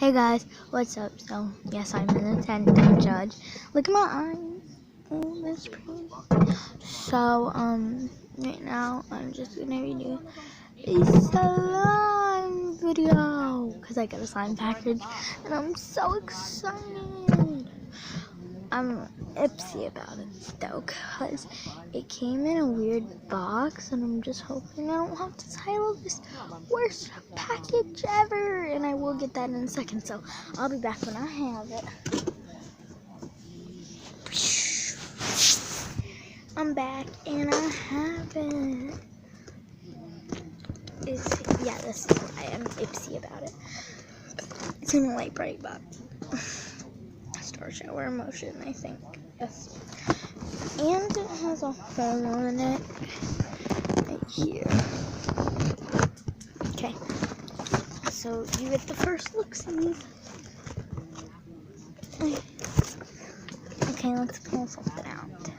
Hey guys, what's up? So, yes, I'm an attendant judge. Look at my eyes. Oh, that's pretty. So, right now, I'm just gonna be doing a slime video. Because I got a slime package, and I'm so excited. I'm ipsy about it, though, because it came in a weird box, and I'm just hoping I don't have to title this worst package ever, and I will get that in a second, so I'll be back when I have it. I'm back, and I have it. Yeah, this is why I'm ipsy about it. It's in a light bright box. Star Shower Emotion, I think. Yes. And it has a hole on it right here. Okay. So you get the first look-see. Okay, let's pull something out.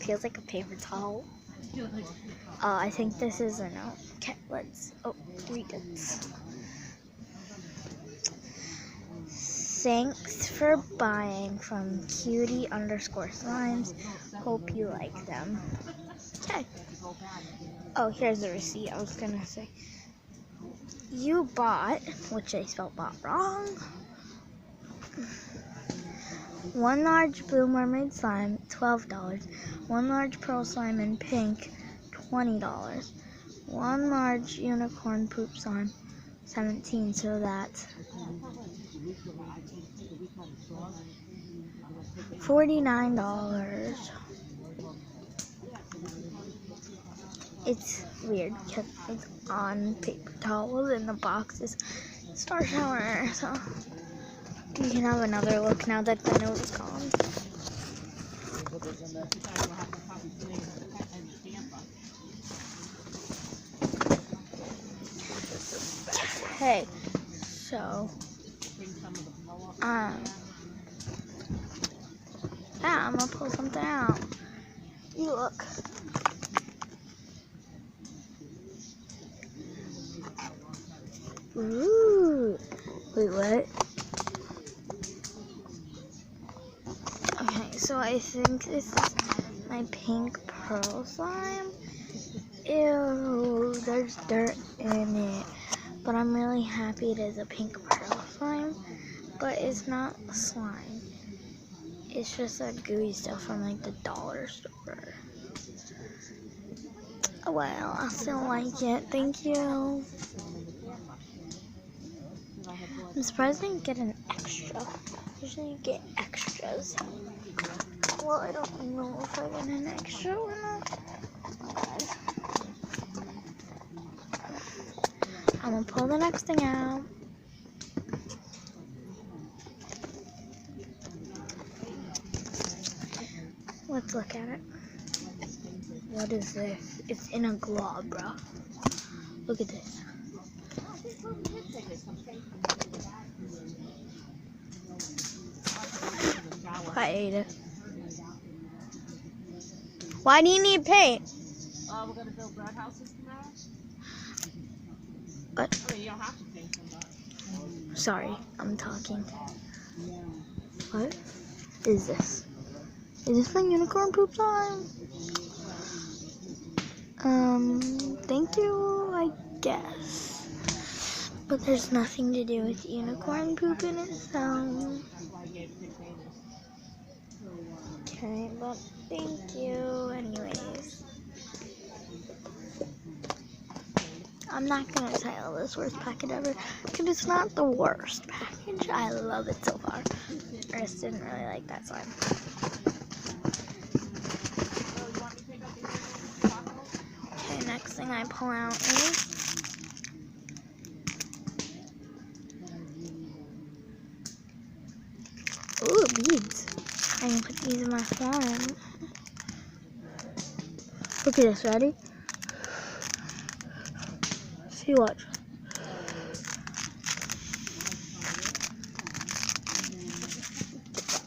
Feels like a paper towel. I think this is a note. Okay, let's read it. Thanks for buying from cutie_slimes. Hope you like them. Okay. Oh, here's the receipt. I was gonna say. You bought, which I spelled bought wrong. 1 large blue mermaid slime, $12. 1 large pearl slime in pink, $20. 1 large unicorn poop slime, $17. So that's $49. It's weird because it's on paper towels and the box is Star Shower. So you can have another look now that the note is gone. Okay, so yeah, I'm gonna pull something out. You look. Ooh. Wait, what? Okay, so I think this is my pink pearl slime. Ew, there's dirt in it. But I'm really happy it is a pink pearl slime. But it's not slime. It's just that gooey stuff from like the dollar store. Well, I still like it. Thank you. I'm surprised I didn't get an extra. Usually you get extras. Well, I don't know if I get an extra or not. I'm gonna pull the next thing out. Let's look at it. What is this? It's in a glob, bro. Look at this. I ate it. Why do you need paint? We're going to build birdhouses tomorrow. What? I mean, you don't have to paint them, but... Sorry, I'm talking. What is this? Is this my unicorn poop slime? Thank you, I guess. But there's nothing to do with unicorn poop in it, so... Okay, but thank you anyways. I'm not gonna title this worst package ever, because it's not the worst package. I love it so far. I just didn't really like that slime. Okay, next thing I pull out is beads. I can put these in my slime. Look at this, ready? See, watch.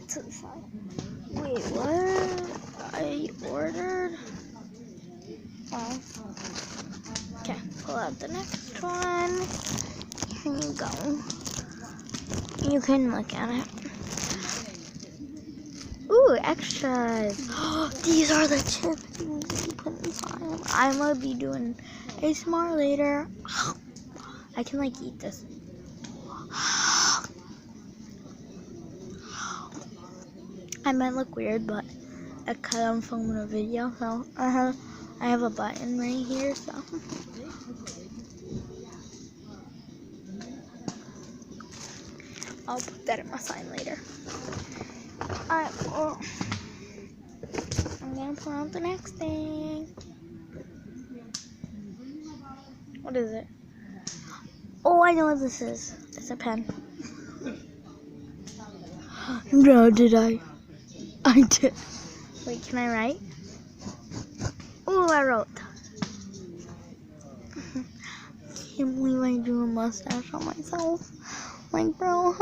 To the side. Wait, what? I ordered? Oh. Okay, pull out the next one. Here you go. You can look at it. Ooh, extras. These are the chips you put inside. I'm gonna be doing ASMR later. I can like eat this. I might look weird, but because I'm filming a video, so I have a button right here, so. I'll put that in my sign later. Alright, well, I'm gonna pull out the next thing. What is it? Oh, I know what this is. It's a pen. No, did I? I did. Wait, can I write? Oh, I wrote. Can't believe I drew a mustache on myself. Like, bro.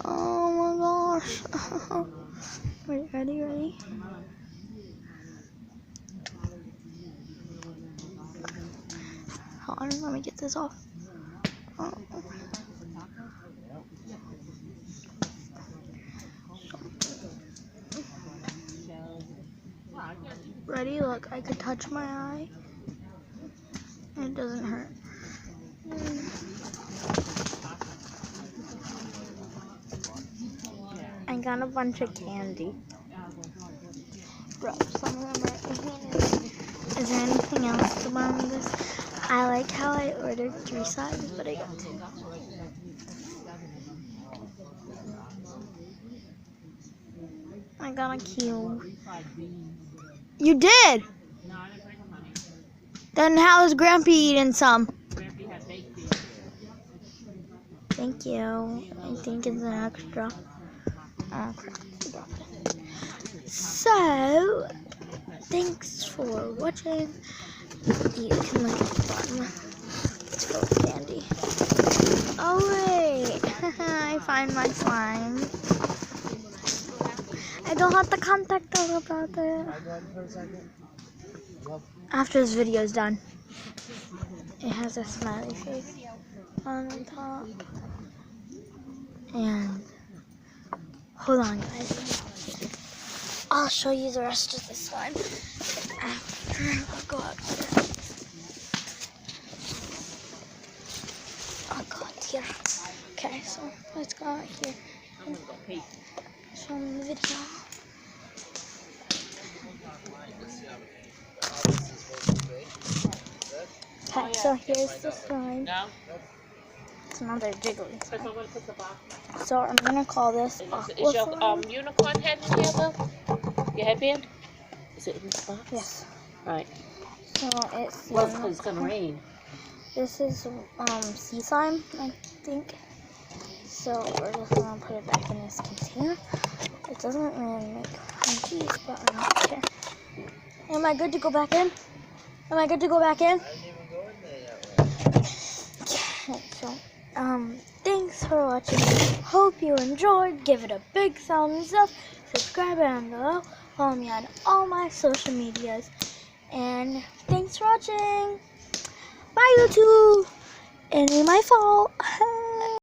Oh my gosh. Wait, ready? Hold on, let me get this off. Oh. Ready? Look, I could touch my eye. It doesn't hurt. I got a bunch of candy. Bro, some of them are. Is there anything else to buy me this? I like how I ordered 3 sides, but I got 2. I got a cube. You did? No, I didn't bring them, honey. Then how is Grampy eating some? Grampy had baked beans. Thank you. I think it's an extra. Oh, crap. So, thanks for watching. You can look at the bottom. It's full of candy. Oh, wait. I find my slime. I don't have to contact us about it. After this video is done, it has a smiley face on the top. And hold on, guys. I'll show you the rest of the slime after I go out here. I'll go out here. Okay, so let's go out here. I'm gonna go pee. Show them the video. Okay, so here's the slime. No? It's another jiggly Because I'm slime. gonna put the box. So I'm gonna call this Is aqua your slime. unicorn head in here, though? Your headband? Is it in this box? Yes. Right. So it's Well, because it's gonna rain. This is sea slime, I think. So we're just gonna put it back in this container. It doesn't really make crunchies, but I don't care. Am I good to go back in? Am I good to go back in? I didn't even go in there yet. Okay, so thanks for watching. Hope you enjoyed. Give it a big thumbs up. Subscribe down below. Follow me on all my social medias. And thanks for watching. Bye, YouTube. It ain't my fault.